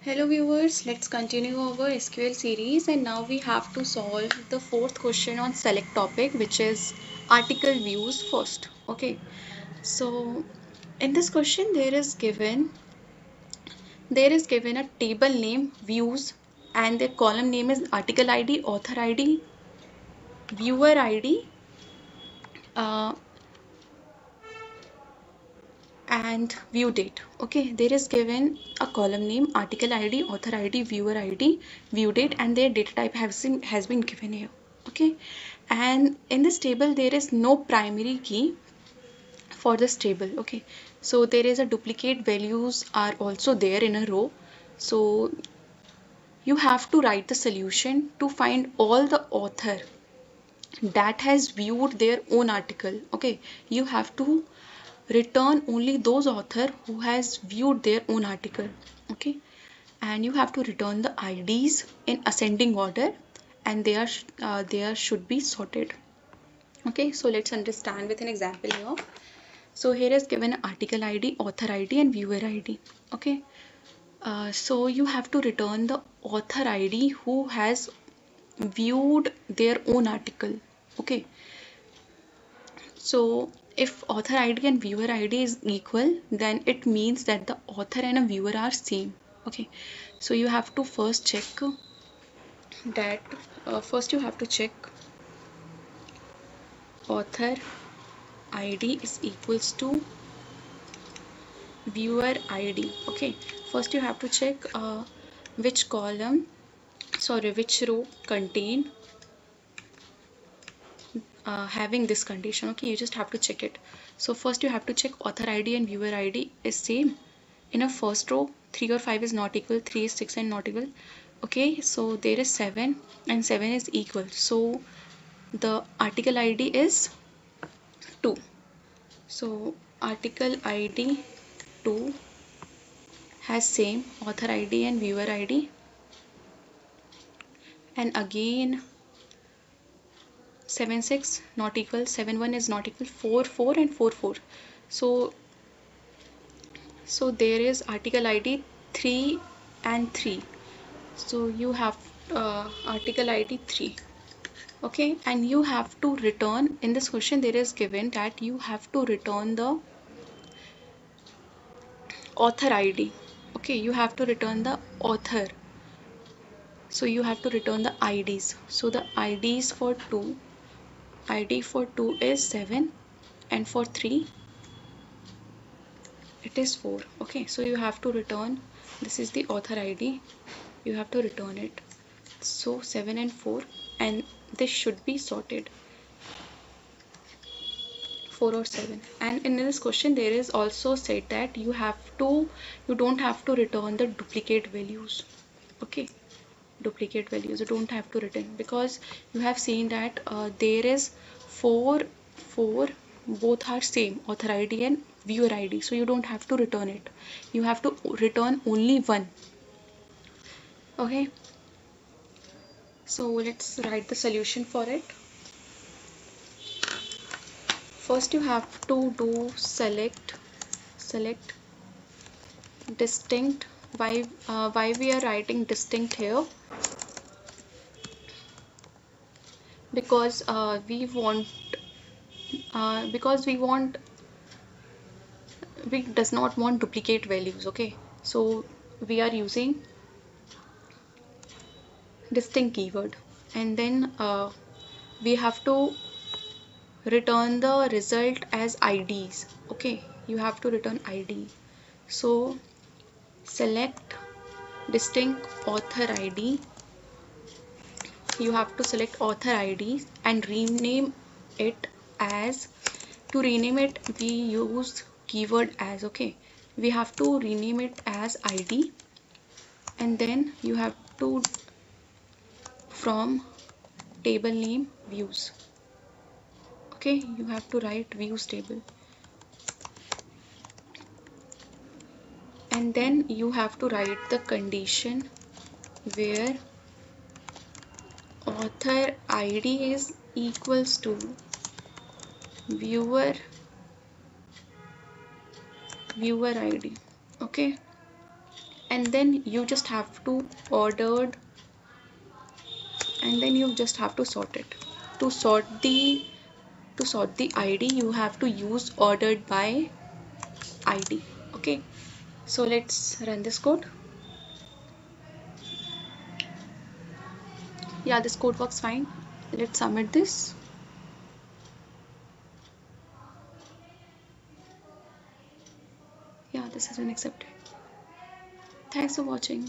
Hello viewers, let's continue our SQL series, and now we have to solve the fourth question on select topic, which is article views first. Okay, so in this question there is given a table name views, and the column name is article ID, author ID, viewer ID, uh, and view date. Okay, there is given a column name, article ID, author ID, viewer ID, view date, and their data type has been given here. Okay, and in this table there is no primary key for this table. Okay, so there is a duplicate values are also there in a row. So you have to write the solution to find all the author that has viewed their own article. Okay, you have to return only those author who has viewed their own article. Okay, and you have to return the IDs in ascending order, and they should be sorted. Okay, so let's understand with an example here. So here is given article ID, author ID, and viewer ID. Okay, so you have to return the author ID who has viewed their own article. Okay, so if author ID and viewer ID is equal, then it means that the author and a viewer are same. Okay, so you have to first check that first you have to check author ID is equals to viewer ID. Okay, first you have to check which which row contain having this condition. Okay, you just have to check it. So first you have to check author ID and viewer ID is same. In a first row 3 or 5 is not equal, 3 is 6 and not equal. Okay, so there is 7 and 7 is equal, so the article ID is 2. So article ID 2 has same author ID and viewer ID, and again 7 6 not equal, 7 1 is not equal, 4 4 and 4 4. So there is article ID 3 and 3. So you have article ID 3. Okay, and you have to return, in this question there is given that you have to return the author ID. Okay, you have to return the author, so you have to return the IDs. So the IDs for 2, ID for 2 is 7, and for 3 it is 4. Okay, so you have to return, this is the author ID, you have to return it. So 7 and 4, and this should be sorted, 4 or 7. And in this question there is also said that you don't have to return the duplicate values. Okay, duplicate values you don't have to return, because you have seen that there is 4 both are same, author ID and viewer ID, so you don't have to return it, you have to return only one. Okay, so let's write the solution for it. First you have to do select distinct. Why we are writing distinct here? Because we want, we does not want duplicate values. Okay, so we are using distinct keyword, and then we have to return the result as IDs. Okay, you have to return ID. So select distinct author ID, you have to select author ID and rename it as, to rename it we use keyword as. Okay, we have to rename it as ID, and then you have to from table name views. Okay, you have to write views table, and then you have to write the condition where author ID is equals to viewer ID. Okay, and then you just have to ordered, and then you just have to sort it. To sort the ID, you have to use ordered by ID. Okay, so let's run this code. Yeah, this code works fine. Let's submit this. Yeah, this has been accepted. Thanks for watching.